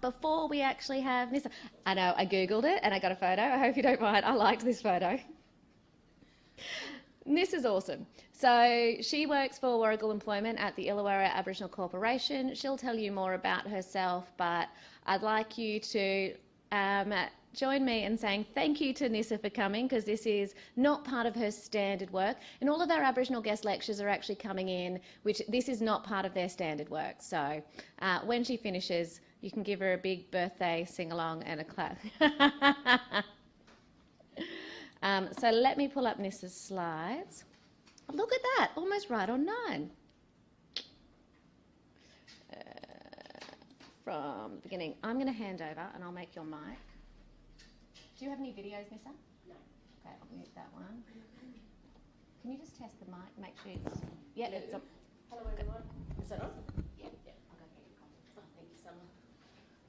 before we actually have Nyssa. I know, I Googled it and I got a photo. I hope you don't mind. I liked this photo. Nyssa's awesome. So she works for Warrigal Employment at the Illawarra Aboriginal Corporation. She'll tell you more about herself, but I'd like you to join me in saying thank you to Nyssa for coming, because this is not part of her standard work. And all of our Aboriginal guest lectures are actually coming in, which this is not part of their standard work. So when she finishes, you can give her a big birthday sing-along and a clap. So let me pull up Nyssa's slides. Look at that, almost right on 9. From the beginning. I'm going to hand over and I'll make your mic. Do you have any videos, Nyssa? No. Okay, I'll mute that one. Can you just test the mic, make sure it's... Yeah, it's on. Hello everyone. Is that on? Yeah. Okay. Oh, thank you, Summer.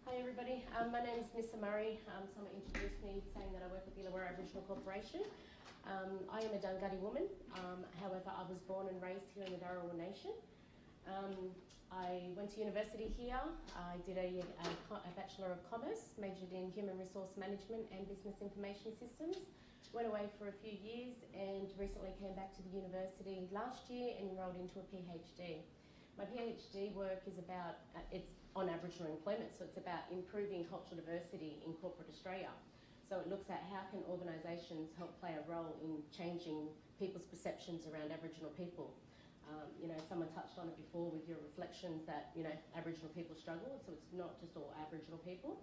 Hi everybody. My name is Nyssa Murray. Someone introduced me saying that I work with the Illawarra Aboriginal Corporation. I am a Dunghutti woman. However, I was born and raised here in the Dharawal Nation. I went to university here. I did a Bachelor of Commerce, majored in Human Resource Management and Business Information Systems. Went away for a few years and recently came back to the university last year and enrolled into a PhD. My PhD work is about, it's on Aboriginal employment, so it's about improving cultural diversity in corporate Australia. So it looks at how can organisations help play a role in changing people's perceptions around Aboriginal people. Someone touched on it before with your reflections that, Aboriginal people struggle, so it's not just all Aboriginal people.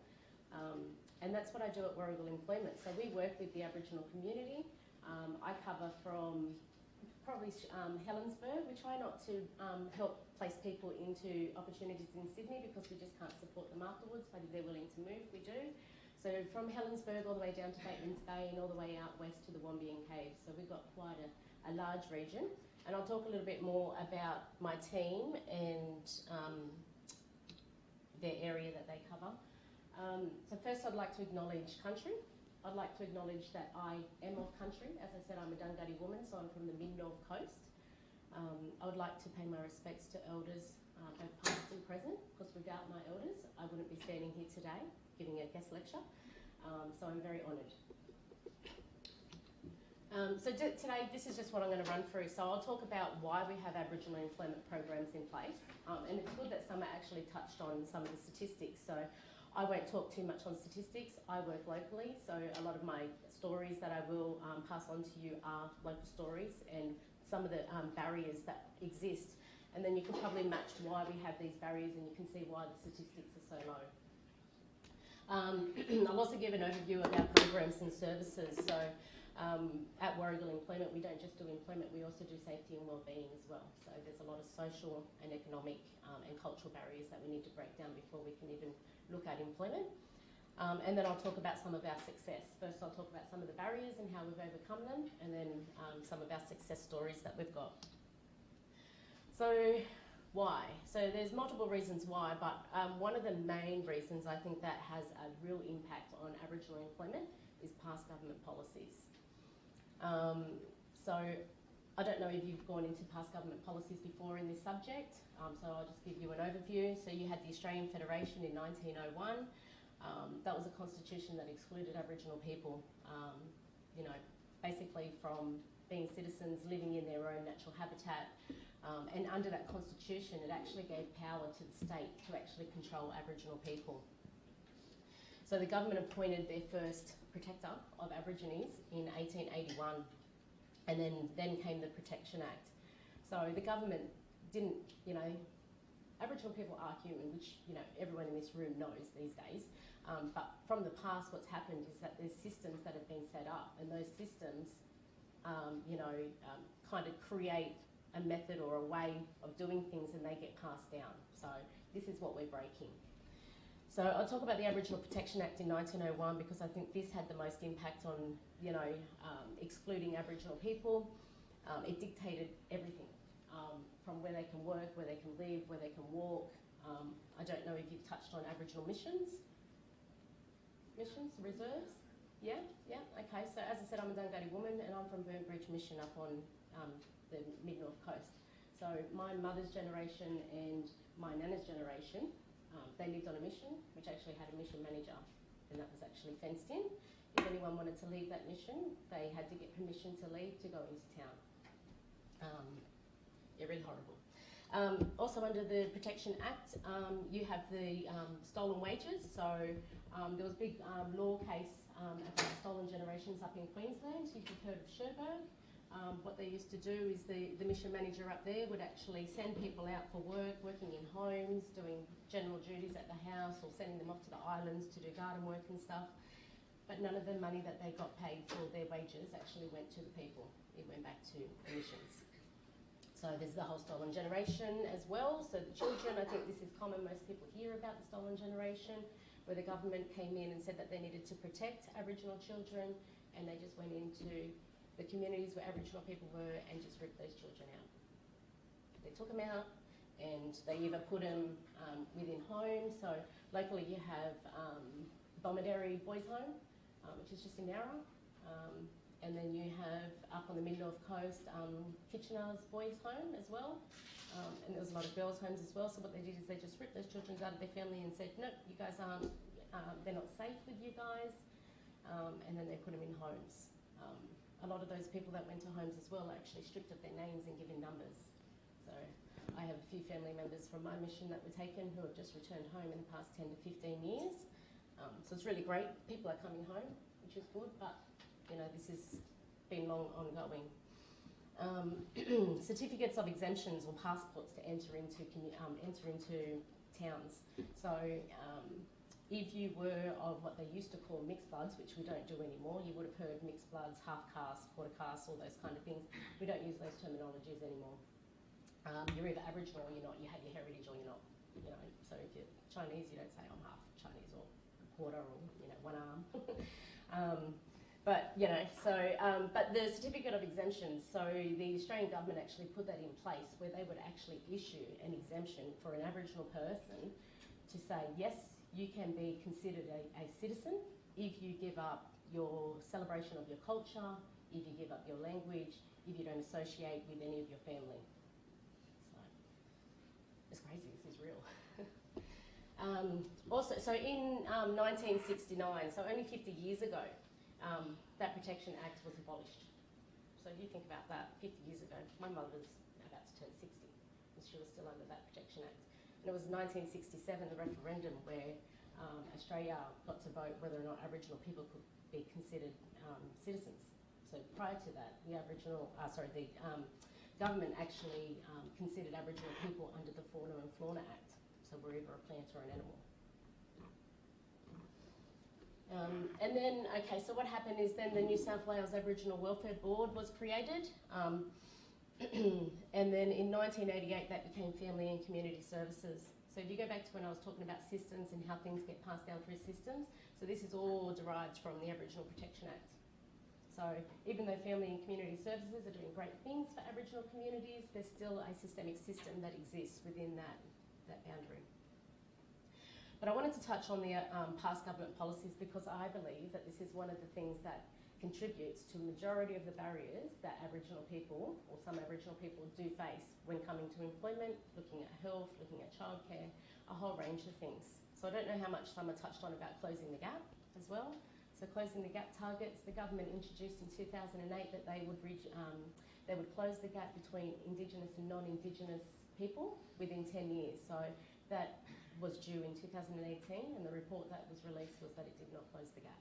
And that's what I do at Warrigal Employment. So we work with the Aboriginal community. I cover from probably Helensburgh. We try not to help place people into opportunities in Sydney because we just can't support them afterwards, but if they're willing to move, we do. So from Helensburgh all the way down to Bateman's Bay and all the way out west to the Wombeyan Caves. So we've got quite a large region. And I'll talk a little bit more about my team and their area that they cover. So first I'd like to acknowledge country. I'd like to acknowledge that I am of country. As I said, I'm a Dunghutti woman, so I'm from the mid-north coast. I would like to pay my respects to elders, both past and present, because without my elders, I wouldn't be standing here today giving a guest lecture. So I'm very honoured. So today, this is just what I'm going to run through. So I'll talk about why we have Aboriginal employment programs in place. And it's good that Summer actually touched on some of the statistics. So I won't talk too much on statistics. I work locally, so a lot of my stories that I will pass on to you are local stories and some of the barriers that exist. And then you can probably match why we have these barriers and you can see why the statistics are so low. I'll also give an overview of our programs and services. So at Warrigal Employment, we don't just do employment, we also do safety and wellbeing as well. So there's a lot of social and economic and cultural barriers that we need to break down before we can even look at employment. And then I'll talk about some of our success. First I'll talk about some of the barriers and how we've overcome them, and then some of our success stories that we've got. So why? So there's multiple reasons why, but one of the main reasons I think that has a real impact on Aboriginal employment is past government policies. So I don't know if you've gone into past government policies before in this subject, so I'll just give you an overview. So you had the Australian Federation in 1901. That was a constitution that excluded Aboriginal people, basically from being citizens, living in their own natural habitat. And under that constitution, it actually gave power to the state to actually control Aboriginal people. So the government appointed their first protector of Aborigines in 1881, and then came the Protection Act. So the government didn't, Aboriginal people are human, which everyone in this room knows these days. But from the past, what's happened is that there's systems that have been set up, and those systems, kind of create a method or a way of doing things, and they get passed down. So this is what we're breaking. So I'll talk about the Aboriginal Protection Act in 1901 because I think this had the most impact on, excluding Aboriginal people. It dictated everything, from where they can work, where they can live, where they can walk. I don't know if you've touched on Aboriginal missions, reserves. Yeah, okay. So as I said, I'm a Dunghutti woman and I'm from Burnt Bridge Mission up on the mid-north coast. So my mother's generation and my nana's generation they lived on a mission, which actually had a mission manager, and that was actually fenced in. If anyone wanted to leave that mission, they had to get permission to leave to go into town. Yeah, really horrible. Also under the Protection Act, you have the stolen wages. So there was a big law case about stolen generations up in Queensland. If you've heard of Cherbourg, what they used to do is the mission manager up there would actually send people out for work, working in homes, doing general duties at the house, or sending them off to the islands to do garden work and stuff. But none of the money that they got paid for their wages actually went to the people. It went back to the missions. So there's the whole stolen generation as well. So the children, I think this is common, most people hear about the stolen generation, where the government came in and said that they needed to protect Aboriginal children, and they just went into the communities where Aboriginal people were and just ripped those children out. They took them out and they either put them within homes. So locally you have Bomaderry Boys Home, which is just in Nowra. And then you have up on the mid-north coast, Kitchener's Boys Home as well. And there was a lot of girls' homes as well. So what they did is they just ripped those children out of their family and said, nope, you guys aren't, they're not safe with you guys. And then they put them in homes. A lot of those people that went to homes as well actually stripped of their names and given numbers. So I have a few family members from my mission that were taken who have just returned home in the past 10 to 15 years. So it's really great. People are coming home, which is good, but you know, this has been long ongoing. Certificates of exemptions or passports to enter into towns. So if you were of what they used to call mixed bloods, which we don't do anymore, you would have heard mixed bloods, half caste, quarter caste, all those kind of things. We don't use those terminologies anymore. You're either Aboriginal or you're not. You have your heritage or you're not. You know, so if you're Chinese, you don't say I'm half Chinese or quarter or one arm. But, you know, so, but the certificate of exemptions, so the Australian government actually put that in place where they would actually issue an exemption for an Aboriginal person to say, yes, you can be considered a citizen if you give up your celebration of your culture, if you give up your language, if you don't associate with any of your family. So, it's crazy, this is real. Also, so in 1969, so only 50 years ago, that Protection Act was abolished. So if you think about that, 50 years ago, my mother was about to turn 60, and she was still under that Protection Act. And it was 1967, the referendum, where Australia got to vote whether or not Aboriginal people could be considered citizens. So prior to that, the government actually considered Aboriginal people under the Fauna and Flora Act. So we're either a plant or an animal. And then, okay, so what happened is then the New South Wales Aboriginal Welfare Board was created. And then in 1988, that became Family and Community Services. So if you go back to when I was talking about systems and how things get passed down through systems, so this is all derived from the Aboriginal Protection Act. So even though Family and Community Services are doing great things for Aboriginal communities, there's still a systemic system that exists within that boundary. But I wanted to touch on the past government policies because I believe that this is one of the things that contributes to the majority of the barriers that Aboriginal people, or some Aboriginal people, do face when coming to employment, looking at health, looking at childcare, a whole range of things. So I don't know how much Summer touched on about closing the gap as well. So closing the gap targets, the government introduced in 2008 that they would close the gap between Indigenous and non-Indigenous people within 10 years. So that was due in 2018, and the report that was released was that it did not close the gap.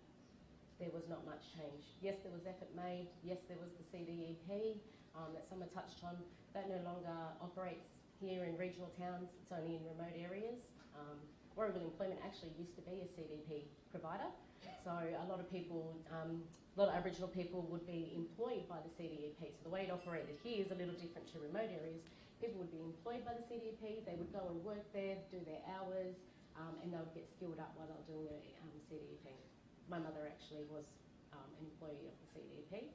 There was not much change. Yes, there was effort made. Yes, there was the CDEP that Summer touched on. That no longer operates here in regional towns. It's only in remote areas. Warragul Employment actually used to be a CDP provider. So a lot of people, a lot of Aboriginal people would be employed by the CDEP. So the way it operated here is a little different to remote areas. People would be employed by the CDEP, they would go and work there, do their hours, and they would get skilled up while they were doing their CDEP. My mother actually was an employee of the CDEP,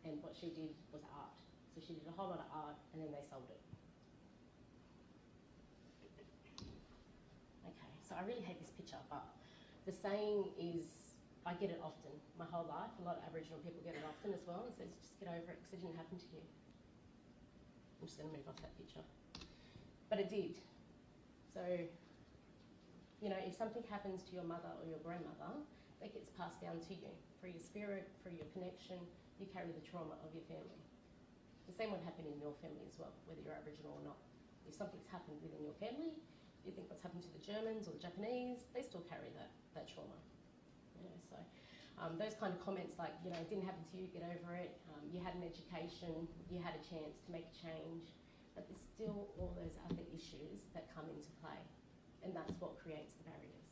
and what she did was art. So she did a whole lot of art, and then they sold it. Okay, so I really hate this picture, but the saying is, I get it often, my whole life. A lot of Aboriginal people get it often as well, and says, just get over it because it didn't happen to you. I'm just going to move off that picture. But it did. So You know, if something happens to your mother or your grandmother, that gets passed down to you through your spirit, through your connection. You carry the trauma of your family. The same would happen in your family as well, whether you're Aboriginal or not. If something's happened within your family, you think what's happened to the Germans or the Japanese, they still carry that trauma. You know, so those kind of comments like, you know, it didn't happen to you, get over it, you had an education, you had a chance to make a change, but there's still all those other issues that come into play, and that's what creates the barriers.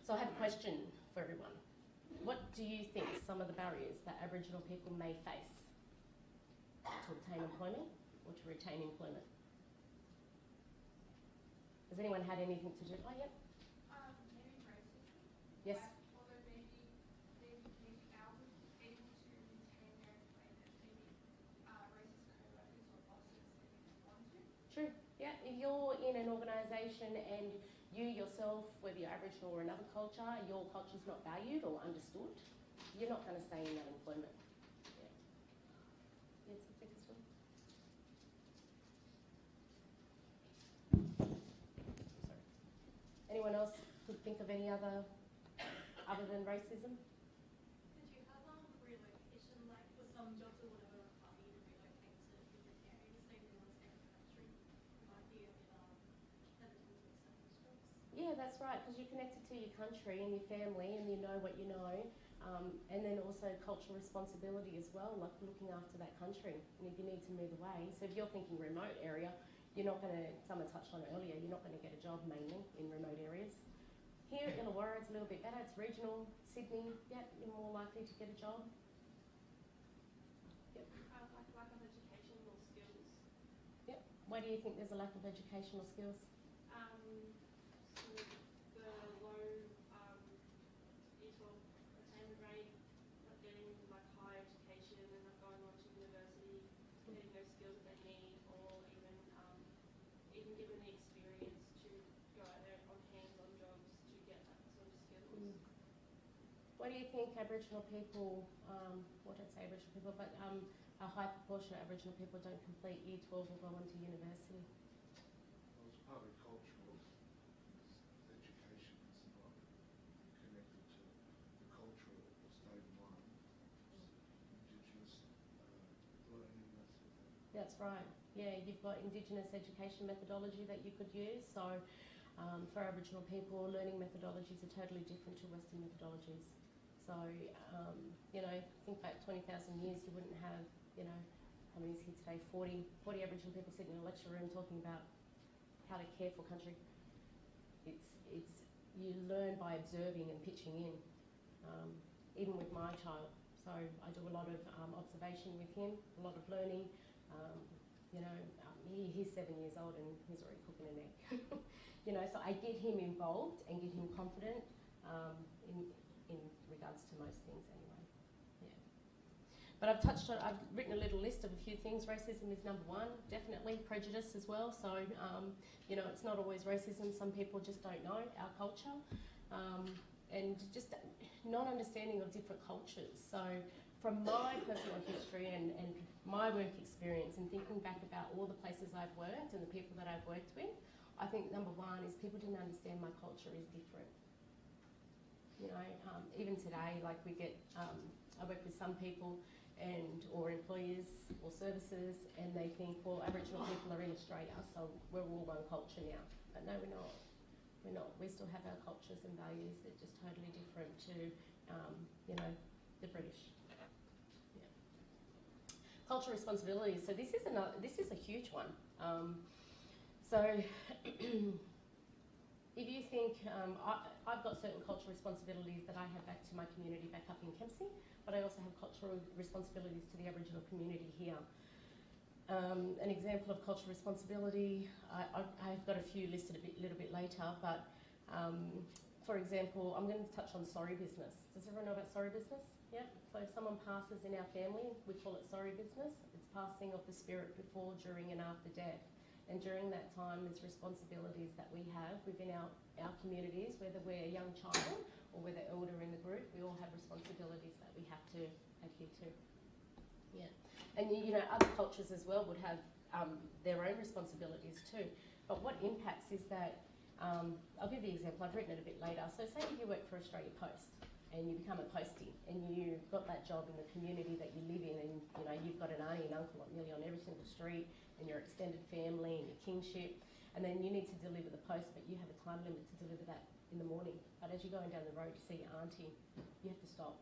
So I have a question for everyone. What do you think some of the barriers that Aboriginal people may face to obtain employment or to retain employment? Has anyone had anything to do? Oh, yep. Maybe racism. Yes. Although maybe our able to retain their employment, maybe racist co-workers or bosses they didn't want to. True. Yeah. If you're in an organisation and you yourself, whether you're Aboriginal or another culture, your culture's not valued or understood, you're not going to stay in that employment. Yeah. Yes, take this one. Sorry. Anyone else could think of any other than racism? Did you have relocation, like for some jobs or whatever, require you to relocate to different areas, say in the same country? You might be a bit hesitant to accept those jobs. Yeah, that's right, because you're connected to your country and your family and you know what you know. And then also cultural responsibility as well, like looking after that country. And if you need to move away, so if you're thinking remote area, you're not going to, someone touched on it earlier, you're not going to get a job mainly in remote areas. Here in Illawarra, it's a little bit better. It's regional. Sydney, yeah, you're more likely to get a job. Yep. Like lack of educational skills. Yep. Why do you think there's a lack of educational skills? So the low E12 attainment rate, not getting like higher education and not going on to university, getting those skills that they need, or even given the experience to go out there on hands-on jobs to get that sort of skills. Why do you think Aboriginal people, what did I say Aboriginal people, but a high proportion of Aboriginal people don't complete Year 12 or go on to university? Well, it's partly cultural. Education is not connected to the cultural or state of mind. Indigenous learning, that sort of thing. That's right. Yeah, you've got Indigenous education methodology that you could use. So for Aboriginal people, learning methodologies are totally different to Western methodologies. So, you know, think back 20,000 years, you wouldn't have, you know, how many's here today? 40 Aboriginal people sitting in a lecture room talking about how to care for country. It's you learn by observing and pitching in, even with my child. So I do a lot of observation with him, a lot of learning. You know, he's 7 years old and he's already cooking an egg. You know, so I get him involved and get him confident in regards to most things anyway. Yeah. But I've written a little list of a few things. Racism is number one, definitely. Prejudice as well. So, you know, it's not always racism. Some people just don't know our culture. And just non-understanding of different cultures. So from my personal history and my work experience and thinking back about all the places I've worked and the people that I've worked with, I think number one is people didn't understand my culture is different. You know, even today, like we get, I work with some people or employers or services, and they think, well, Aboriginal people are in Australia, so we're all one culture now. But no, we're not. We're not. We still have our cultures and values that are just totally different to, you know, the British. Yeah. Cultural responsibility. So this is a huge one. So if you think, I've got certain cultural responsibilities that I have back to my community back up in Kempsey, but I also have cultural responsibilities to the Aboriginal community here. An example of cultural responsibility, I've got a few listed a little bit later, but for example, I'm going to touch on sorry business. Does everyone know about sorry business? Yeah. So if someone passes in our family, we call it sorry business. It's passing of the spirit before, during and after death. And during that time, there's responsibilities that we have within our communities, whether we're a young child or we're the elder in the group, we all have responsibilities that we have to adhere to. Yeah. And you know, other cultures as well would have their own responsibilities too. But what impacts is that I'll give the example, I've written it a bit later. So say if you work for Australia Post and you become a postie and you've got that job in the community that you live in, and you know you've got an auntie and uncle nearly on every single street, and your extended family and your kinship, and then you need to deliver the post, but you have a time limit to deliver that in the morning. But as you're going down the road to see your auntie, you have to stop.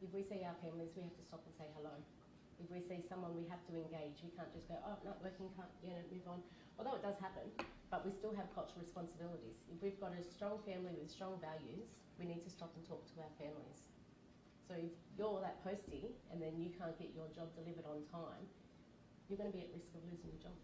If we see our families, we have to stop and say hello. If we see someone, we have to engage. We can't just go, oh, not working, can't, move on. Although it does happen, but we still have cultural responsibilities. If we've got a strong family with strong values, we need to stop and talk to our families. So if you're that postie and then you can't get your job delivered on time, you're going to be at risk of losing your job.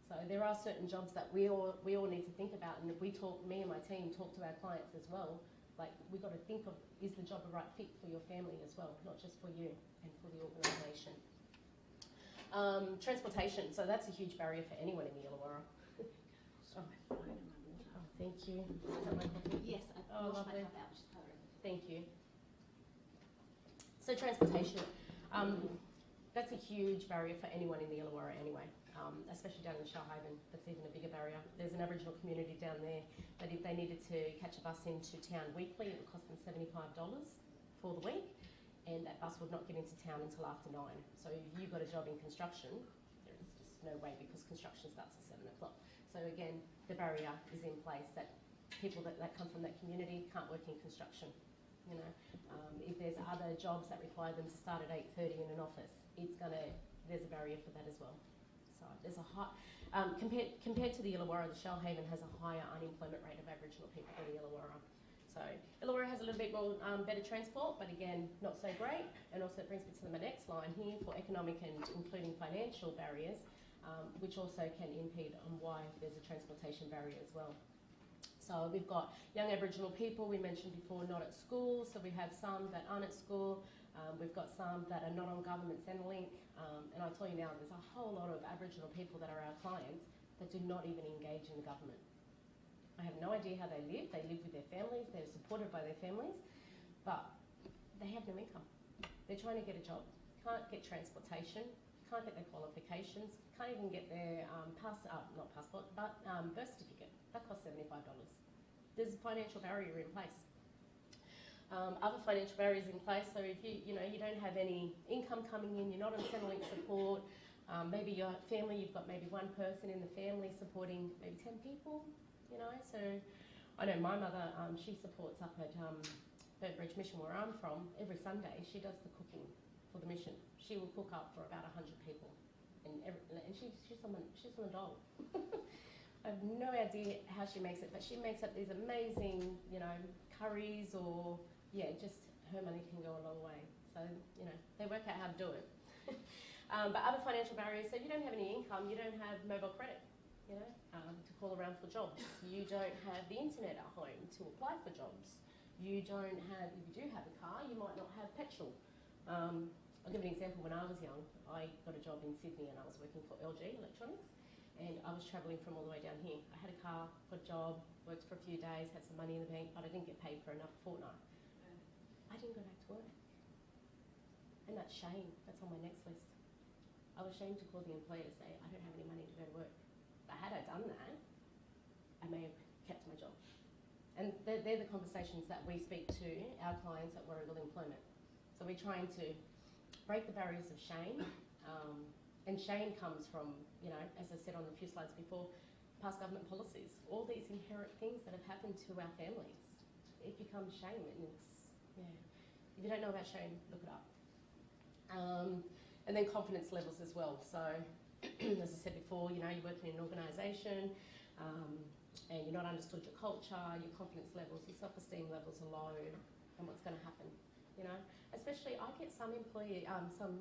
So there are certain jobs that we all need to think about, and if we talk, me and my team talk to our clients as well, like we've got to think of, is the job a right fit for your family as well, not just for you and for the organisation. Transportation, so that's a huge barrier for anyone in the Illawarra. Oh, thank you. Is that my coffee? Yes, I washed my lovely. cup out, which is colour. Thank you. So transportation, that's a huge barrier for anyone in the Illawarra anyway, especially down in Shoalhaven. That's even a bigger barrier. There's an Aboriginal community down there that if they needed to catch a bus into town weekly, it would cost them $75 for the week, and that bus would not get into town until after 9. So if you've got a job in construction, there's just no way, because construction starts at 7 o'clock. So again, the barrier is in place that people that come from that community can't work in construction. You know, if there's other jobs that require them to start at 8:30 in an office, there's a barrier for that as well. So there's a high, compared to the Illawarra, the Shoalhaven has a higher unemployment rate of Aboriginal people than the Illawarra. So Illawarra has a little bit more better transport, but again, not so great. And also it brings me to my next line here for economic and including financial barriers, which also can impede on why there's a transportation barrier as well. So we've got young Aboriginal people, we mentioned before, not at school. So we have some that aren't at school. We've got some that are not on government Centrelink. And I tell you now, there's a whole lot of Aboriginal people that are our clients that do not even engage in the government. I have no idea how they live. They live with their families. They're supported by their families. But they have no income. They're trying to get a job. Can't get transportation. Can't get their qualifications. Can't even get their not passport, but birth certificate. That costs $75. There's a financial barrier in place. Other financial barriers in place, so if you don't have any income coming in, you're not on Centrelink support, maybe your family, you've got maybe one person in the family supporting maybe 10 people, so I know my mother, she supports up at Bird Bridge Mission where I'm from. Every Sunday she does the cooking for the mission. She will cook up for about 100 people, and she's on the dole. I have no idea how she makes it, but she makes up these amazing, curries, or just her money can go a long way. So, they work out how to do it. But other financial barriers, so if you don't have any income, you don't have mobile credit, to call around for jobs. You don't have the internet at home to apply for jobs. You don't have, if you do have a car, you might not have petrol. I'll give an example. When I was young, I got a job in Sydney and I was working for LG Electronics. And I was travelling from all the way down here. I had a car, got a job, worked for a few days, had some money in the bank, but I didn't get paid for another fortnight. I didn't go back to work. And that's shame. That's on my next list. I was ashamed to call the employer to say, I don't have any money to go to work. But had I done that, I may have kept my job. And they're the conversations that we speak to our clients at Warragul Employment. So we're trying to break the barriers of shame. And shame comes from, as I said on a few slides before, past government policies, all these inherent things that have happened to our families. It becomes shame, and if you don't know about shame, look it up. And then confidence levels as well. So, as I said before, you're working in an organisation, and you're not understood your culture, your confidence levels, your self-esteem levels are low, and what's going to happen? Especially I get some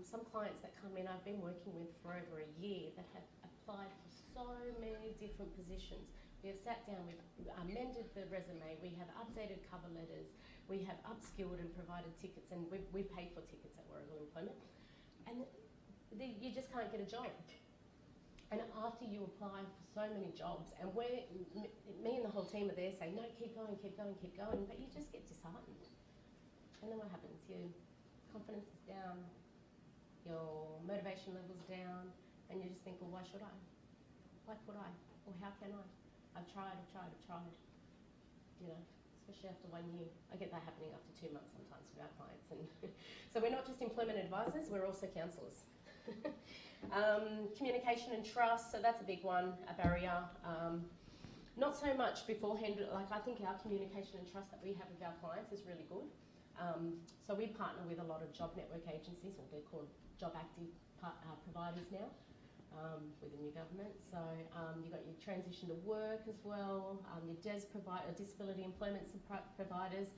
some clients that come in I've been working with for over a year that have applied for so many different positions. We have sat down, we've amended the resume, we have updated cover letters, we have upskilled and provided tickets, and we pay for tickets at Warragul Employment, and you just can't get a job. And after you apply for so many jobs, and me and the whole team are there saying, no, keep going, keep going, keep going, but you just get disheartened. And then what happens? Your confidence is down, your motivation level's down, and you just think, well, why should I? Why could I? Or how can I? I've tried. You know, especially after 1 year. I get that happening after 2 months sometimes with our clients. And so we're not just employment advisors, we're also counsellors. Communication and trust, so that's a big one, a barrier. Not so much beforehand, like I think our communication and trust that we have with our clients is really good. So we partner with a lot of job network agencies, or they're called job active providers now, with the new government. So you've got your transition to work as well, your disability employment providers.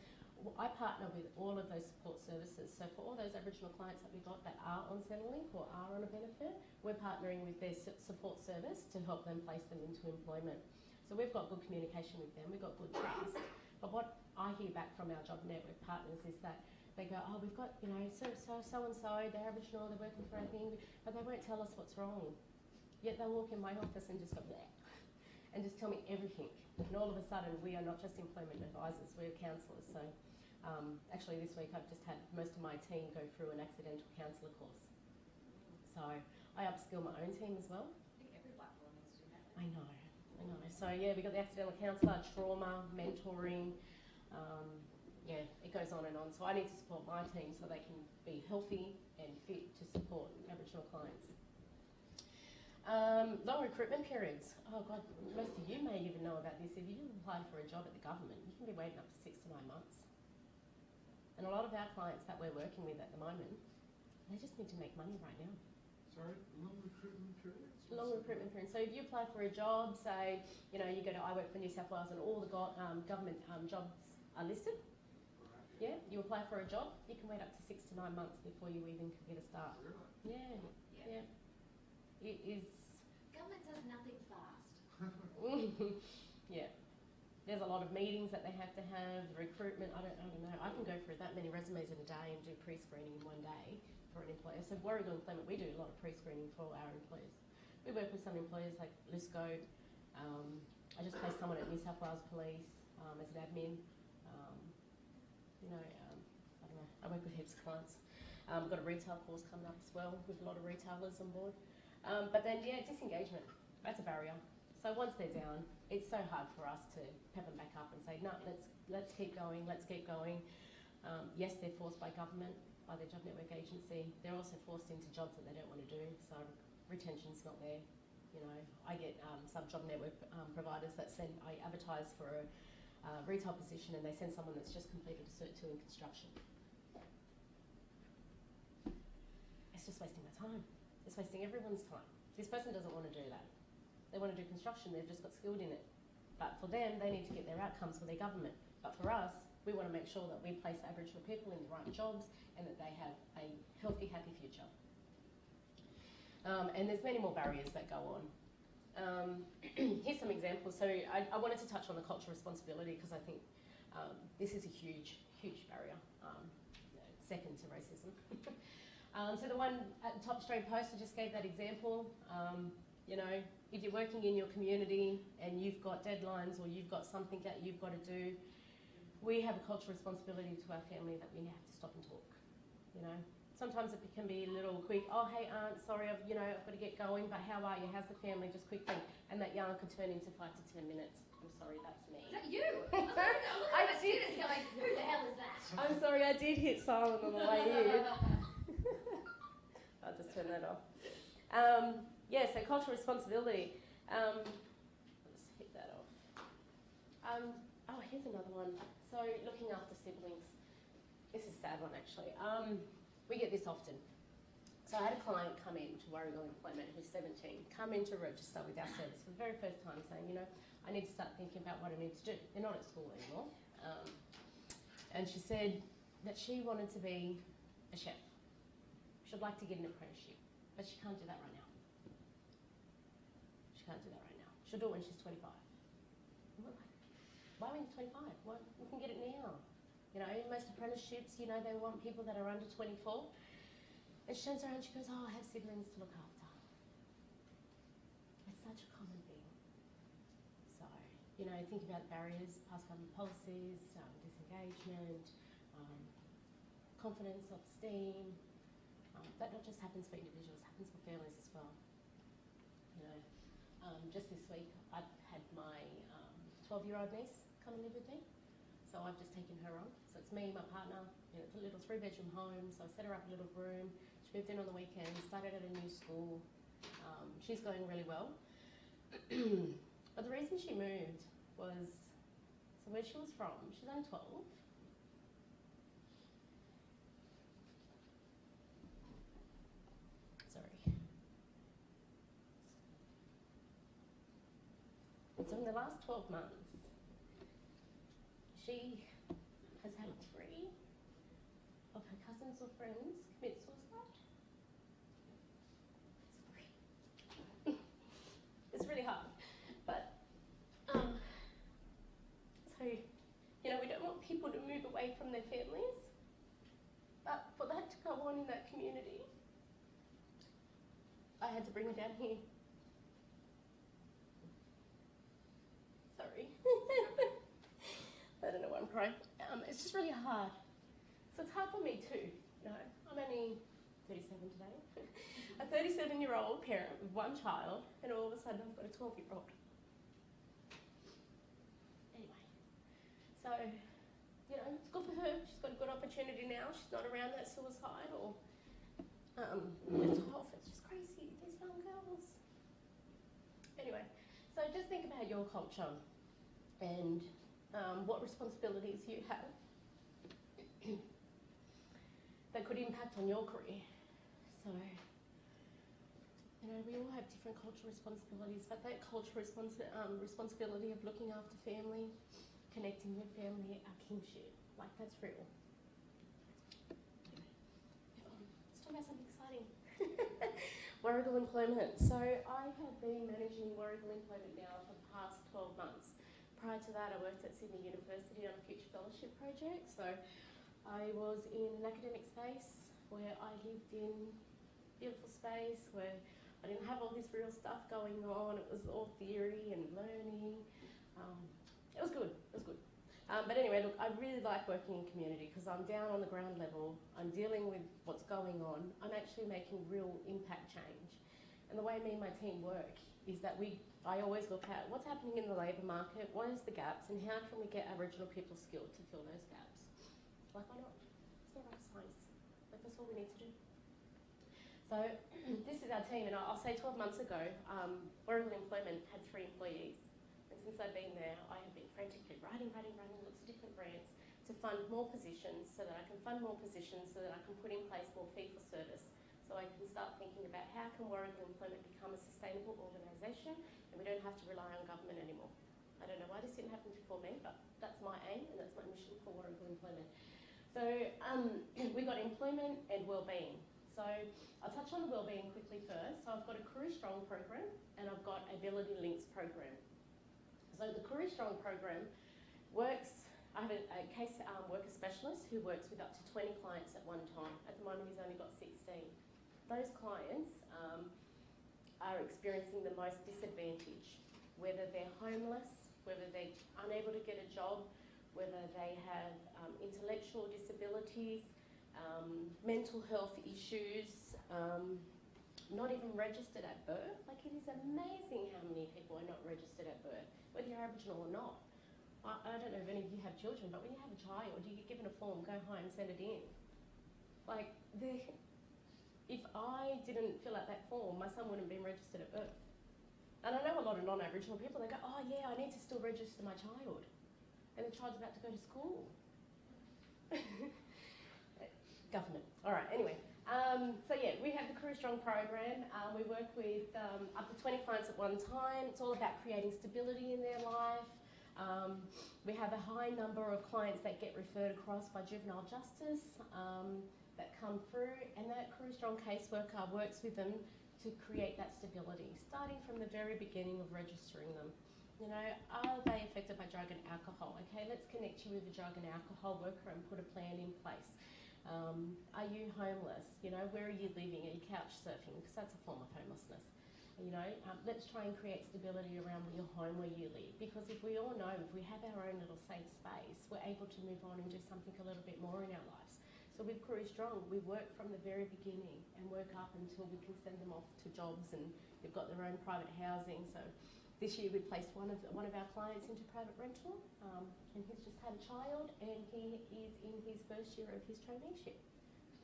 I partner with all of those support services. So for all those Aboriginal clients that we've got that are on Centrelink or are on a benefit, we're partnering with their support service to help them place them into employment. So we've got good communication with them, we've got good trust. But what I hear back from our job network partners is that they go, oh, we've got, you know, so-and-so, they're Aboriginal, they're working for our thing, but they won't tell us what's wrong. Yet they'll walk in my office and just go, bleh, and just tell me everything. And all of a sudden, we are not just employment advisors, we're counsellors. So actually this week I've just had most of my team go through an accidental counsellor course. So I upskill my own team as well. I think every black woman needs to do that. I know. So yeah, we've got the accidental counsellor, trauma, mentoring, yeah, it goes on and on. So I need to support my team so they can be healthy and fit to support Aboriginal clients. Long recruitment periods. Oh God, most of you may even know about this. If you apply for a job at the government, you can be waiting up to 6 to 9 months. And a lot of our clients that we're working with at the moment, they just need to make money right now. Sorry, long recruitment periods? Long recruitment period. So if you apply for a job, say, you know, you go to I work for New South Wales and all the government jobs are listed. Right. Yeah, you apply for a job, you can wait up to 6 to 9 months before you even can get a start. Really? Yeah. It is. Government does nothing fast. Yeah. There's a lot of meetings that they have to have, recruitment, I don't know. I can go through that many resumes in a day and do pre-screening in 1 day for an employer. So Warrigal Employment, we do a lot of pre-screening for our employers. We work with some employers like Lusco. I just placed someone at New South Wales Police as an admin. I don't know, I work with heaps of clients. I've got a retail course coming up as well with a lot of retailers on board. But then, yeah, disengagement, that's a barrier. So once they're down, it's so hard for us to pep them back up and say, no, let's keep going, let's keep going. Yes, they're forced by government, by their job network agency. They're also forced into jobs that they don't want to do, so retention's not there. You know, I get some job network providers that I advertise for a retail position and they send someone that's just completed a Cert 2 in construction. It's just wasting my time. It's wasting everyone's time. This person doesn't want to do that. They want to do construction, they've just got skilled in it. But for them, they need to get their outcomes for their government. But for us, we want to make sure that we place Aboriginal people in the right jobs and that they have a healthy, happy future. And there's many more barriers that go on. Here's some examples. So I wanted to touch on the cultural responsibility because I think this is a huge, huge barrier, second to racism. So the one at the top straight post, I just gave that example. You know, if you're working in your community and you've got deadlines or you've got something that you've got to do, we have a cultural responsibility to our family that we have to stop and talk. You know, sometimes it can be a little quick. Oh, hey, aunt, sorry, I've got to get going, but how are you? How's the family? Just quickly, and that yarn could turn into 5 to 10 minutes. I'm sorry, that's me. Is that you? I did. It's going. Who the hell is that? I'm sorry, I did hit silent on the way in. I'll just turn that off. Yeah, so cultural responsibility. Let's hit that off. Oh, here's another one. So looking after siblings. This is a sad one, actually. We get this often. So I had a client come in to Warrigal Employment who's 17, come in to register with our service for the very first time saying, you know, I need to start thinking about what I need to do. They're not at school anymore. And she said that she wanted to be a chef. She'd like to get an apprenticeship, but she can't do that right now. She can't do that right now. She'll do it when she's 25. And we're like, why when you're 25? Well, we can get it now. You know, most apprenticeships, you know, they want people that are under 24. And she turns around and she goes, oh, I have siblings to look after. It's such a common thing. So, you know, think about barriers, past government policies, disengagement, confidence, self-esteem. That not just happens for individuals, happens for families as well. You know, Just this week, I've had my 12-year-old niece come and live with me. So I've just taken her on. So it's me, my partner, and it's a little 3-bedroom home. So I set her up a little room. She moved in on the weekend, started at a new school. She's going really well. But the reason she moved was, so where she was from, she's only 12. Sorry. And so in the last 12 months, she has had 3 of her cousins or friends commit suicide. Sorry. It's really hard. But, so, you know, we don't want people to move away from their families. But for that to go on in that community, I had to bring her down here. Sorry. I don't know why I'm crying. It's just really hard. So it's hard for me too. You know, I'm only 37 today. A 37-year-old parent with 1 child, and all of a sudden I've got a 12-year-old. Anyway, so, you know, it's good for her. She's got a good opportunity now. She's not around that suicide or mental health. It's just crazy, these young girls. Anyway, so just think about your culture and what responsibilities you have that could impact on your career. So, you know, we all have different cultural responsibilities, but that cultural responsibility of looking after family, connecting with family, our kinship, like that's real. Let's talk about something exciting. Warrigal employment. So I have been managing Warrigal employment now for the past 12 months. Prior to that, I worked at Sydney University on a future fellowship project. So I was in an academic space where I lived in beautiful space where I didn't have all this real stuff going on. It was all theory and learning. It was good. It was good. But anyway, look, I really like working in community because I'm down on the ground level. I'm dealing with what's going on. I'm actually making real impact change. And the way me and my team work is that I always look at what's happening in the labour market, what is the gaps, and how can we get Aboriginal people skilled to fill those gaps. Like, why not? It's not rocket science. Like, that's all we need to do. So this is our team, and I'll say 12 months ago, Warrigal Employment had 3 employees. And since I've been there, I have been frantically writing lots of different grants to fund more positions so that I can fund more positions so that I can put in place more fee-for-service. So I can start thinking about how can Warrigal Employment become a sustainable organisation and we don't have to rely on government anymore. I don't know why this didn't happen before me, but that's my aim and that's my mission for Warrigal Employment. So we've got employment and wellbeing. So I'll touch on the wellbeing quickly first. So I've got a Career Strong program and I've got Ability Links program. So the Career Strong program works, I have a case worker specialist who works with up to 20 clients at one time. At the moment he's only got 16. Those clients are experiencing the most disadvantage, whether they're homeless, whether they're unable to get a job, whether they have intellectual disabilities, mental health issues, not even registered at birth. Like, it is amazing how many people are not registered at birth, whether you're Aboriginal or not. I don't know if any of you have children, but when you have a child, you get given a form, go home, send it in. Like, if I didn't fill out that form, my son wouldn't have been registered at birth. And I know a lot of non-Aboriginal people, they go, oh yeah, I need to still register my child. And the child's about to go to school. Government. All right, anyway. So yeah, we have the Career Strong program. We work with up to 20 clients at one time. It's all about creating stability in their life. We have a high number of clients that get referred across by juvenile justice that come through, and that Career Strong caseworker works with them to create that stability, starting from the very beginning of registering them. You know, are they affected by drug and alcohol? Okay, let's connect you with a drug and alcohol worker and put a plan in place. Are you homeless? You know, where are you living? Are you couch surfing? Because that's a form of homelessness. You know, let's try and create stability around your home where you live. Because if we all know, if we have our own little safe space, we're able to move on and do something a little bit more in our lives. So So with Career Strong, we work from the very beginning and work up until we can send them off to jobs and they've got their own private housing. So this year we placed one of our clients into private rental, and he's just had a child and he is in his first year of his traineeship.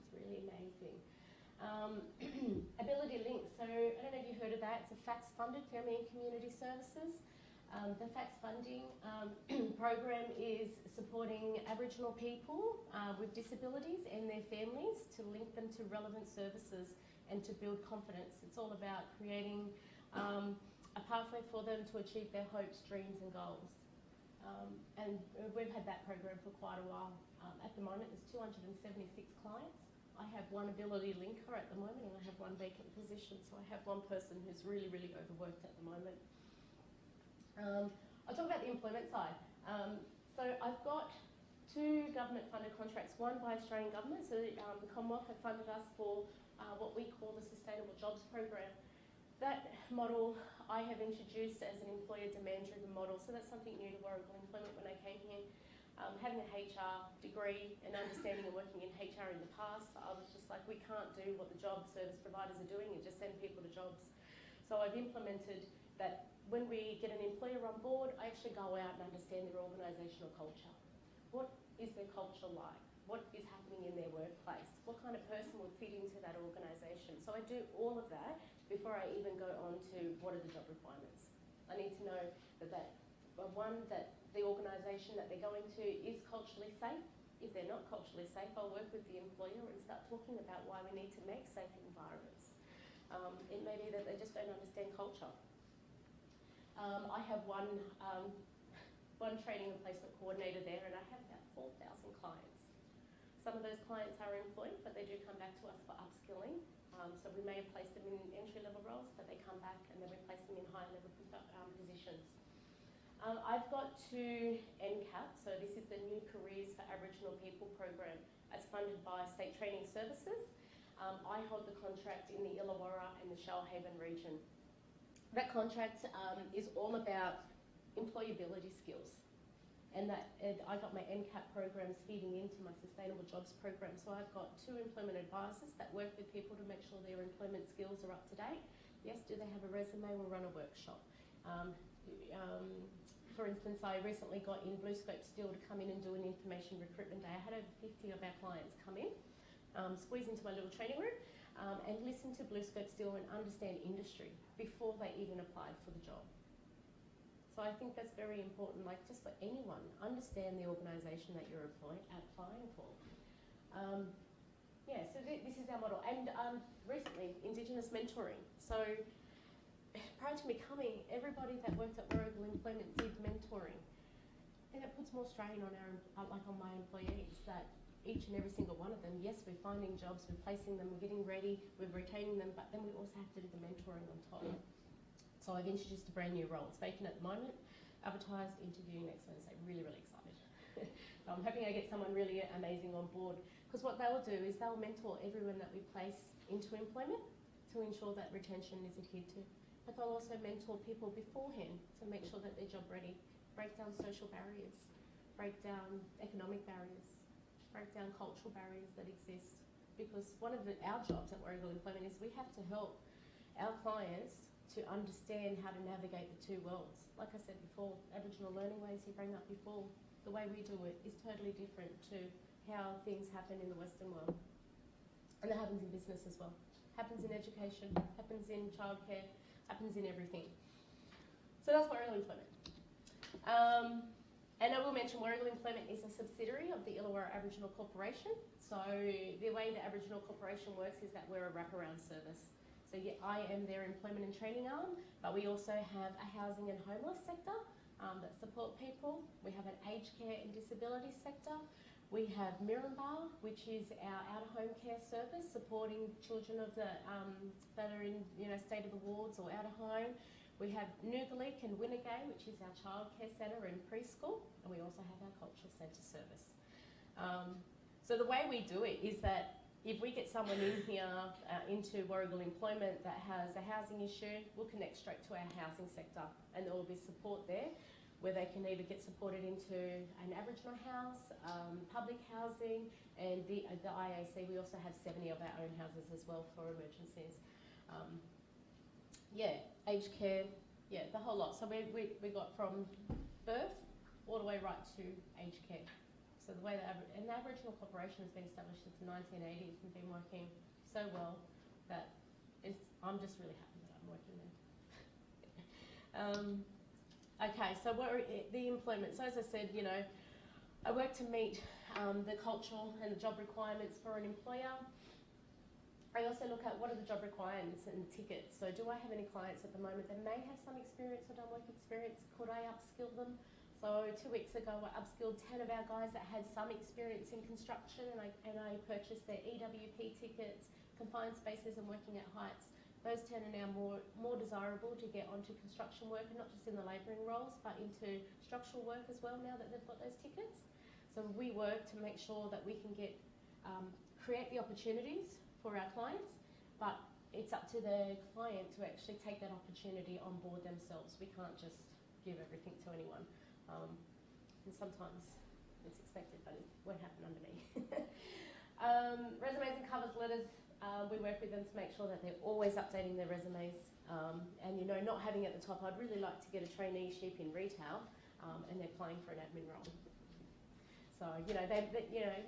It's really amazing. Ability Link, so I don't know if you've heard of that. It's a FACTS-funded Family and Community Services. The FACTS funding program is supporting Aboriginal people with disabilities and their families to link them to relevant services and to build confidence. It's all about creating a pathway for them to achieve their hopes, dreams and goals. And we've had that program for quite a while. At the moment there's 276 clients. I have one ability linker at the moment and I have one vacant position, so I have one person who's really, really overworked at the moment. I'll talk about the employment side. So I've got 2 government funded contracts, one by Australian government, so the Commonwealth have funded us for what we call the Sustainable Jobs Program. That model I have introduced as an employer demand driven model, so that's something new to Warragul Employment when I came here. Having a HR degree and understanding and working in HR in the past, I was just like, we can't do what the job service providers are doing and just send people to jobs. So I've implemented that when we get an employer on board, I actually go out and understand their organisational culture. What is their culture like? What is happening in their workplace? What kind of person would fit into that organisation? So I do all of that before I even go on to what are the job requirements. I need to know that the organisation that they're going to is culturally safe. If they're not culturally safe, I'll work with the employer and start talking about why we need to make safe environments. It may be that they just don't understand culture. I have one training and placement coordinator there, and I have about 4,000 clients. Some of those clients are employed, but they do come back to us for upskilling. So we may have placed them in entry-level roles, but they come back and then we place them in higher-level positions. I've got 2 NCAP, so this is the New Careers for Aboriginal People program. It's funded by State Training Services. I hold the contract in the Illawarra and the Shoalhaven region. That contract is all about employability skills. And I got my NCAP programs feeding into my Sustainable Jobs program. So I've got 2 employment advisors that work with people to make sure their employment skills are up to date. Yes, do they have a resume? We'll run a workshop. For instance, I recently got in BlueScope Steel to come in and do an information recruitment day. I had over 50 of our clients come in, squeeze into my little training room, and listen to BlueScope Steel and understand industry before they even applied for the job. So I think that's very important, like just for anyone, understand the organisation that you're applying for. So this is our model. And recently, Indigenous mentoring. So prior to me coming, everybody that worked at Warragul Employment did mentoring. And it puts more strain on on my employees that each and every single one of them, yes, we're finding jobs, we're placing them, we're getting ready, we're retaining them, but then we also have to do the mentoring on top. So I've introduced a brand new role. It's vacant at the moment, advertised, interviewing next Wednesday. Really, really excited. So I'm hoping I get someone really amazing on board, because what they'll do is they'll mentor everyone that we place into employment to ensure that retention is adhered to. But they'll also mentor people beforehand to make sure that they're job ready, break down social barriers, break down economic barriers, break down cultural barriers that exist. Because one of our jobs at Warragul Employment is we have to help our clients to understand how to navigate the 2 worlds. Like I said before, Aboriginal learning ways you bring up before, the way we do it is totally different to how things happen in the Western world. And that happens in business as well. Happens in education, happens in childcare, happens in everything. So that's Warragul Employment. And I will mention Warragul Employment is a subsidiary of the Illawarra Aboriginal Corporation. So the way the Aboriginal Corporation works is that we're a wraparound service. So yeah, I am their employment and training arm, but we also have a housing and homeless sector that support people. We have an aged care and disability sector. We have Mirambar, which is our out-of-home care service, supporting children of that are in state of the wards or out of home. We have Noogalik and Winnegay, which is our childcare centre and preschool, and we also have our cultural centre service. So the way we do it is that if we get someone in here into Warragul Employment that has a housing issue, we'll connect straight to our housing sector and there will be support there. where they can either get supported into an Aboriginal house, public housing, and the IAC. We also have 70 of our own houses as well for emergencies. Aged care, the whole lot. So we got from birth all the way right to aged care. So the way that the Aboriginal Corporation has been established since the 1980s and been working so well that I'm just really happy that I'm working there. Okay, so what are the employment? So as I said, I work to meet the cultural and the job requirements for an employer. I also look at what are the job requirements and tickets. So do I have any clients at the moment that may have some experience or done work experience? Could I upskill them? So 2 weeks ago, I upskilled 10 of our guys that had some experience in construction, and I purchased their EWP tickets, confined spaces and working at heights. Those 10 are now more desirable to get onto construction work, and not just in the labouring roles, but into structural work as well now that they've got those tickets. So we work to make sure that we can create the opportunities for our clients, but it's up to the client to actually take that opportunity on board themselves. We can't just give everything to anyone. And sometimes it's expected, but it won't happen under me. Resumes and covers letters. We work with them to make sure that they're always updating their resumes, and not having at the top. I'd really like to get a traineeship in retail, and they're applying for an admin role. So they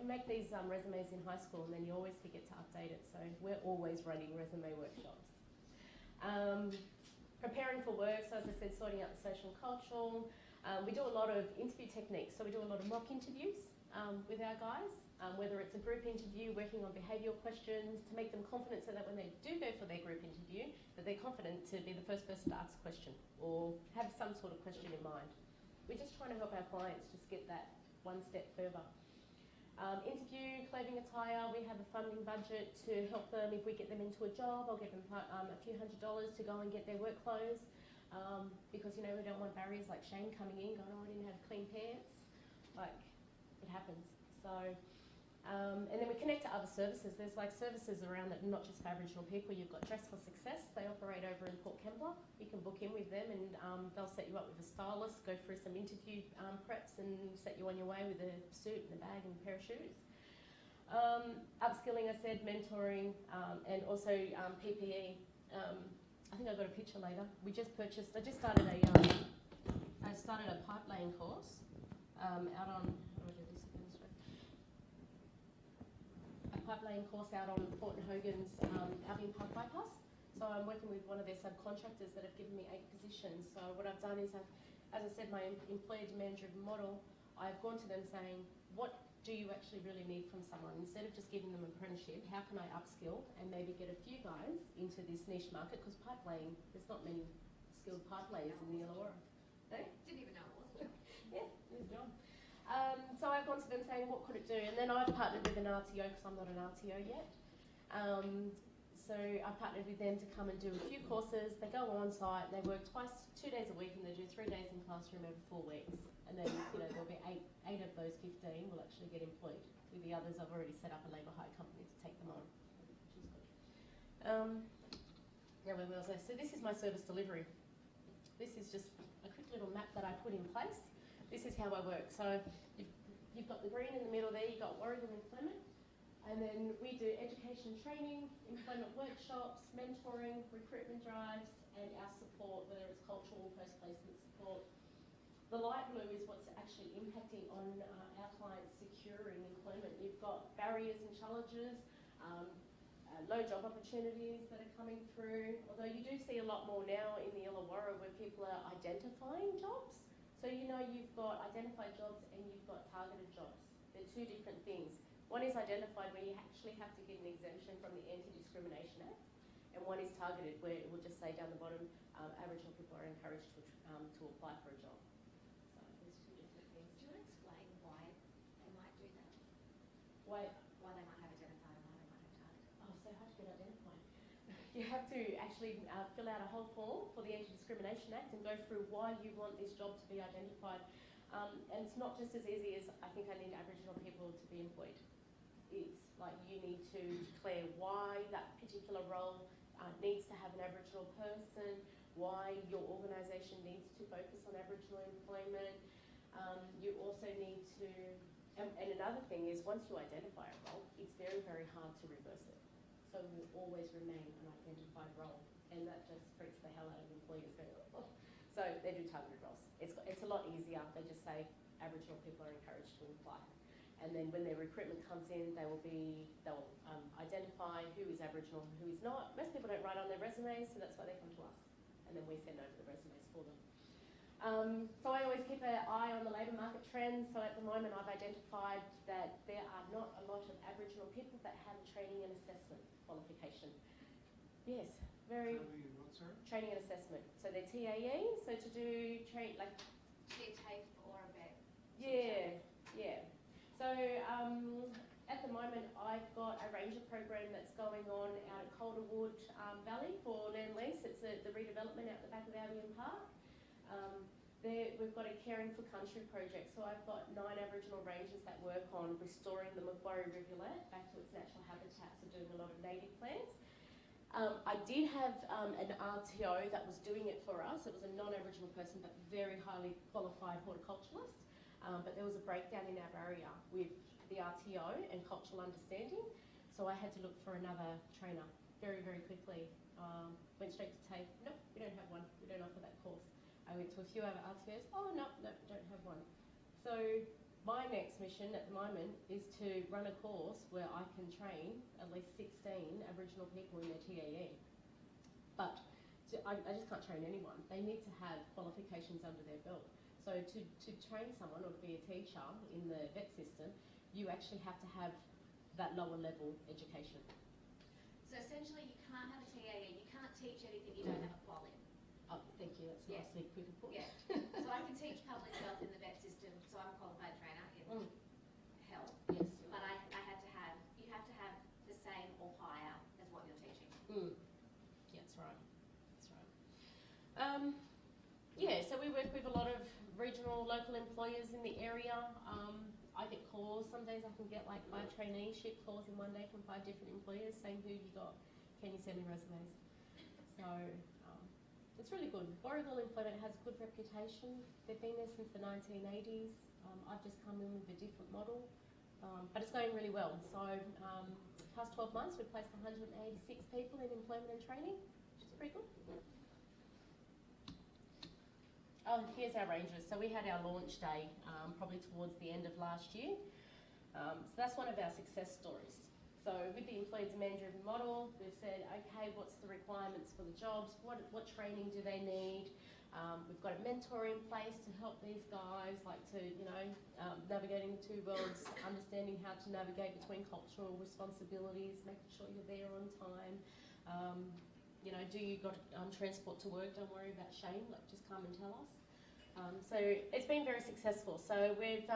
make these resumes in high school, and then you always forget to update it. So we're always running resume workshops. Preparing for work. So as I said, sorting out the social and cultural. We do a lot of interview techniques. So we do a lot of mock interviews with our guys. Whether it's a group interview, working on behavioural questions to make them confident so that when they do go for their group interview, that they're confident to be the first person to ask a question or have some sort of question in mind. We're just trying to help our clients just get that one step further. Interview, clothing attire, we have a funding budget to help them. If we get them into a job, I'll give them a few $100s to go and get their work clothes because, we don't want barriers like Shane coming in going, oh, I didn't have clean pants. Like, it happens. So... and then we connect to other services. There's services around that, not just for Aboriginal people. You've got Dress for Success. They operate over in Port Kembla. You can book in with them and they'll set you up with a stylist, go through some interview preps and set you on your way with a suit and a bag and a pair of shoes. Upskilling, I said, mentoring, and also PPE. I think I've got a picture later. I just started a pipe laying course out on... pipe laying course out on Port and Hogan's Albion Park bypass. So I'm working with one of their subcontractors that have given me 8 positions. So what I've done is, as I said, my employer demand-driven model, I've gone to them saying, what do you actually really need from someone? Instead of just giving them an apprenticeship, how can I upskill and maybe get a few guys into this niche market? Because pipe laying, there's not many skilled pipe layers in the Illawarra. No? Didn't even know it was a job. Yeah, it's a job. So I've gone to them saying, what could it do? And then I've partnered with an RTO because I'm not an RTO yet. So I partnered with them to come and do a few courses. They go on site, they work 2 days a week, and they do 3 days in classroom over 4 weeks. And then there'll be eight of those 15 will actually get employed. With the others, I've already set up a labour hire company to take them on, which is good. So this is my service delivery. This is just a quick little map that I put in place. This is how I work. So you've got the green in the middle there, you've got Warragul Employment, and then we do education training, employment workshops, mentoring, recruitment drives, and our support, whether it's cultural, post-placement support. The light blue is what's actually impacting on our clients securing employment. You've got barriers and challenges, low job opportunities that are coming through, although you do see a lot more now in the Illawarra where people are identifying jobs. So you've got identified jobs and you've got targeted jobs. They're two different things. One is identified where you actually have to get an exemption from the Anti-Discrimination Act, and one is targeted where it will just say down the bottom, Aboriginal people are encouraged to apply for a job. So there's two different things. Do you want to explain why they might do that? Why they might have identified and why they might have targeted? Oh, so hard to get identified. You have to actually fill out a whole form for the Anti-Discrimination Act and go through why you want this job to be identified. And it's not just as easy as I think I need Aboriginal people to be employed. It's like you need to declare why that particular role needs to have an Aboriginal person. why your organisation needs to focus on Aboriginal employment. You also need to, and another thing is once you identify a role, it's very, very hard to reverse it. So it will always remain an identified role, and that just freaks the hell out of employers. Oh. So they do targeted roles. It's a lot easier. They just say Aboriginal people are encouraged to apply. And then when their recruitment comes in, they'll identify who is Aboriginal and who is not. Most people don't write on their resumes, so that's why they come to us. And then we send over the resumes for them. So I always keep an eye on the labour market trends. So at the moment I've identified that there are not a lot of Aboriginal people that have training and assessment qualification. Yes, very... Training and assessment. So they're TAE, so to do like... Be a TAFE or a vet. Yeah, yeah. So at the moment I've got a ranger program that's going on out at Calderwood Valley for land lease. It's the redevelopment out the back of Albion Park. We've got a Caring for Country project, so I've got 9 Aboriginal rangers that work on restoring the Macquarie Rivulet back to its natural habitat, so doing a lot of native plants. I did have an RTO that was doing it for us. It was a non-Aboriginal person but very highly qualified horticulturalist, but there was a breakdown in our area with the RTO and cultural understanding, so I had to look for another trainer very, very quickly. Went straight to TAFE. Nope, we don't have one. We don't offer that course. I went to a few other RTOs. Oh, no, don't have one. So my next mission at the moment is to run a course where I can train at least 16 Aboriginal people in their TAE. But I just can't train anyone. They need to have qualifications under their belt. So to train someone or to be a teacher in the vet system, you actually have to have that lower level education. So essentially you can't have a TAE, you can't teach anything you don't have a qual in. Oh, thank you. That's nicely quick and put. Yeah. So I can teach public health in the vet system, so I'm a qualified trainer in health. Yes. But you have to have the same or higher as what you're teaching. Yeah, that's right. That's right. Yeah, so we work with a lot of regional, local employers in the area. I get calls. Some days I can get like 5 traineeship calls in one day from 5 different employers saying, who have you got? Can you send me resumes? So it's really good. Warragul Employment has a good reputation. They've been there since the 1980s. I've just come in with a different model, but it's going really well. So past 12 months we've placed 186 people in employment and training, which is pretty good. Oh, here's our rangers. So we had our launch day probably towards the end of last year. So that's one of our success stories. So with the employee demand-driven model, we've said, okay, what's the requirements for the jobs? What training do they need? We've got a mentor in place to help these guys, like to, navigating the 2 worlds, understanding how to navigate between cultural responsibilities, making sure you're there on time. Do you got transport to work? Don't worry about shame, like just come and tell us. So it's been very successful. So we've,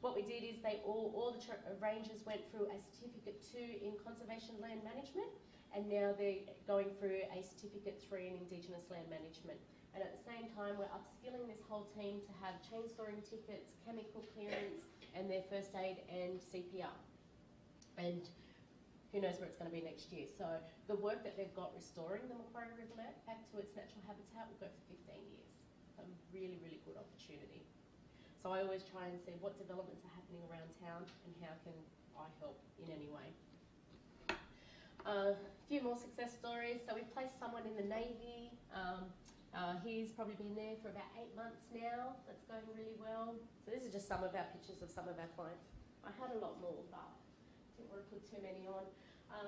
what we did is all the rangers went through a Certificate 2 in Conservation Land Management, and now they're going through a Certificate 3 in Indigenous Land Management. And at the same time, we're upskilling this whole team to have chainsawing tickets, chemical clearance, and their first aid and CPR. And who knows where it's going to be next year. So the work that they've got restoring the Macquarie Rivulet back to its natural habitat will go for 15 years. A really, really good opportunity. So I always try and see what developments are happening around town and how can I help in any way. A few more success stories. So we've placed someone in the Navy. He's probably been there for about 8 months now. That's going really well. So this is just some of our pictures of some of our clients. I had a lot more, but didn't want to put too many on.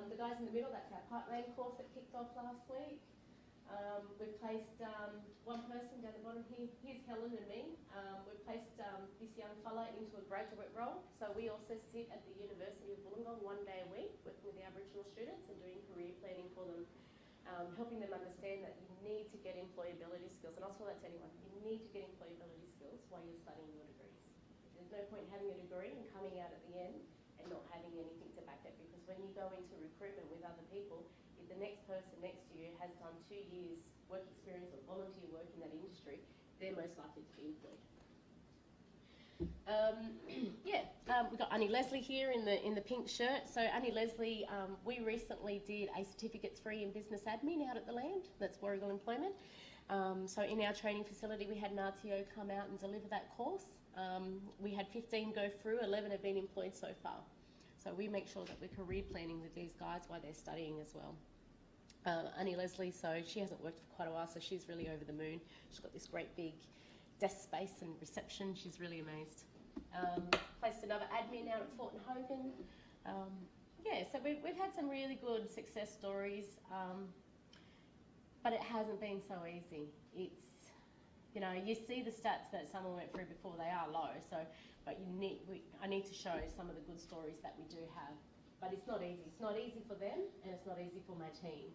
The guys in the middle, that's our pipeline course that kicked off last week. We've placed one person down the bottom here. Here's Helen and me. We've placed this young fella into a graduate role. So we also sit at the University of Wollongong 1 day a week, working with the Aboriginal students and doing career planning for them, helping them understand that you need to get employability skills. And I'll tell that to anyone. You need to get employability skills while you're studying your degrees. There's no point having a degree and coming out at the end and not having anything to back it, because when you go into recruitment with other people, if the next person next to you has done 2 years work experience or volunteer work in that industry, they're most likely to be employed. We've got Annie Leslie here in the pink shirt. So Annie Leslie, we recently did a Certificate 3 in Business Admin out at the land. That's Warragul Employment. So in our training facility, we had an RTO come out and deliver that course. We had 15 go through, 11 have been employed so far. So we make sure that we're career planning with these guys while they're studying as well. Annie Leslie, so she hasn't worked for quite a while, so she's really over the moon. She's got this great big desk space and reception. She's really amazed. Placed another admin out at Fort and Hogan. Yeah, so we've had some really good success stories, but it hasn't been so easy. It's, you know, you see the stats that someone went through before, they are low, so, but I need to show some of the good stories that we do have. But it's not easy. It's not easy for them, and it's not easy for my team.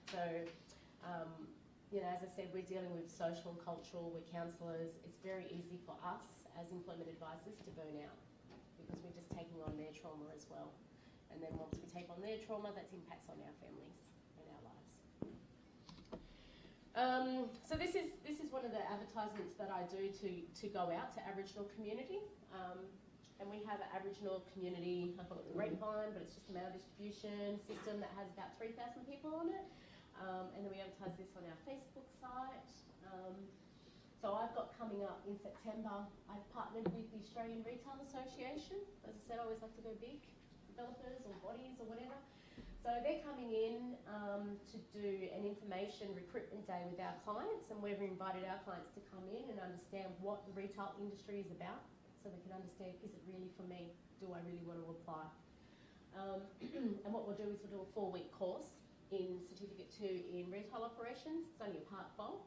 So, you know, as I said, we're dealing with social and cultural, we're counsellors. It's very easy for us as employment advisors to burn out because we're just taking on their trauma as well. And then once we take on their trauma, that impacts on our families and our lives. So this is one of the advertisements that I do to go out to Aboriginal community. And we have an Aboriginal community, I call it the Grapevine, but it's just a mail distribution system that has about 3,000 people on it. And then we advertise this on our Facebook site. So I've got coming up in September, I've partnered with the Australian Retail Association. As I said, I always like to go big, developers or bodies or whatever. So they're coming in to do an information recruitment day with our clients, and we've invited our clients to come in and understand what the retail industry is about, so they can understand, is it really for me? Do I really want to apply? And what we'll do is we'll do a 4-week course in Certificate 2 in Retail Operations. It's only a part qual.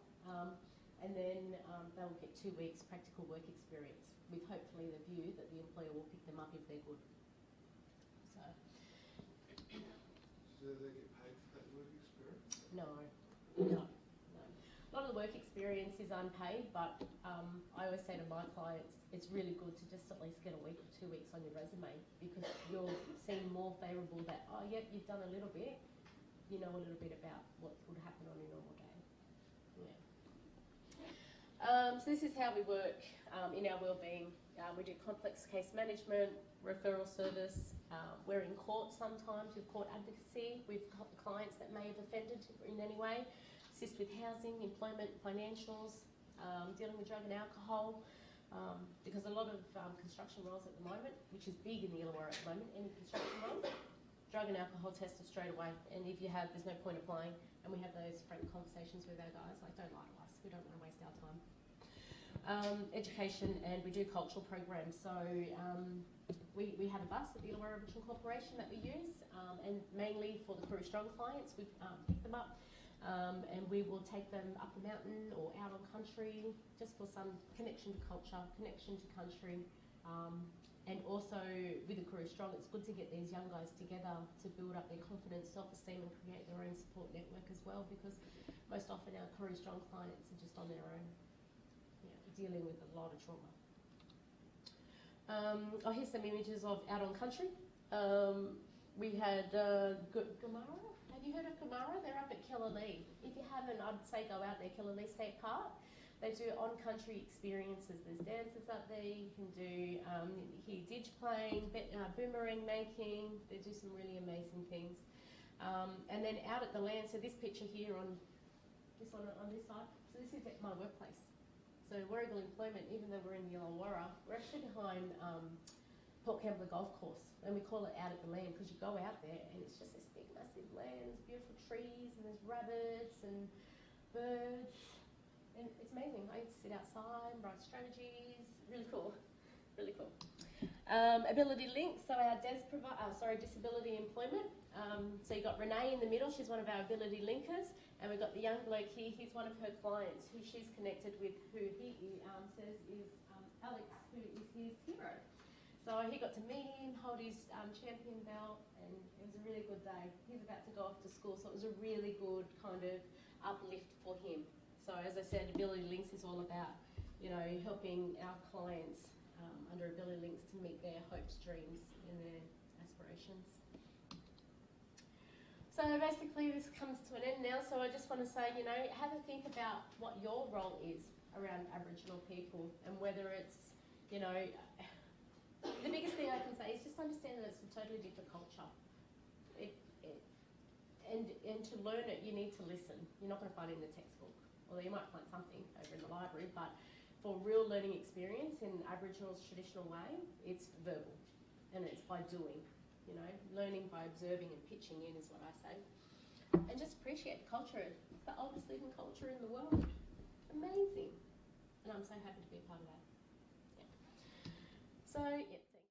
And then they'll get 2 weeks practical work experience with hopefully the view that the employer will pick them up if they're good. So. Do they get paid for that work experience? No. A lot of the work experience is unpaid, but I always say to my clients, it's really good to just at least get a week or 2 weeks on your resume, because you'll seem more favourable that, oh, yep, you've done a little bit, you know a little bit about what would happen on a normal day. Yeah. So this is how we work in our wellbeing. We do complex case management, referral service. We're in court sometimes with court advocacy. We've got clients that may have offended in any way. Assist with housing, employment, financials, dealing with drug and alcohol, because a lot of construction roles at the moment, which is big in the Illawarra at the moment, any construction role, drug and alcohol tested straight away, and if you have, there's no point applying, and we have those frank conversations with our guys, like, don't lie to us, we don't want to waste our time. Education, and we do cultural programs, so we have a bus at the Illawarra Aboriginal Corporation that we use, and mainly for the Career Strong clients, we pick them up. And we will take them up the mountain or out on country, just for some connection to culture, connection to country, and also with the Career Strong, it's good to get these young guys together to build up their confidence, self-esteem, and create their own support network as well, because most often our Career Strong clients are just on their own, dealing with a lot of trauma. Here's some images of out on country. We had Gumara. Have you heard of Gumara? They're up at Killalea. If you haven't, I'd say go out there, Killalea State Park. They do on-country experiences. There's dances up there. You can do hear didge playing, boomerang making. They do some really amazing things. And then out at the land. So this picture here on this side. So this is at my workplace. So Warrigal Employment, even though we're in the Illawarra, we're actually behind Port Kembla Golf Course, and we call it out at the land because you go out there and it's just this big massive land, there's beautiful trees and there's rabbits and birds, and it's amazing. I get to sit outside and write strategies. Really cool. Ability Link, so our disability employment. So you got Renee in the middle, she's one of our ability linkers, and we've got the young bloke here, he's one of her clients who she's connected with, who he says is Alex, who is his hero. So he got to meet him, hold his champion belt, and it was a really good day. He's about to go off to school, so it was a really good kind of uplift for him. So as I said, Ability Links is all about, helping our clients under Ability Links to meet their hopes, dreams, and their aspirations. So basically this comes to an end now, so I just want to say, have a think about what your role is around Aboriginal people, and whether it's, the biggest thing I can say is just understand that it's a totally different culture. And to learn it, you need to listen. You're not going to find it in the textbook. although you might find something over in the library, but for real learning experience in Aboriginal's traditional way, it's verbal and it's by doing, you know, learning by observing and pitching in is what I say. And just appreciate the culture. It's the oldest living culture in the world. Amazing. And I'm so happy to be a part of that.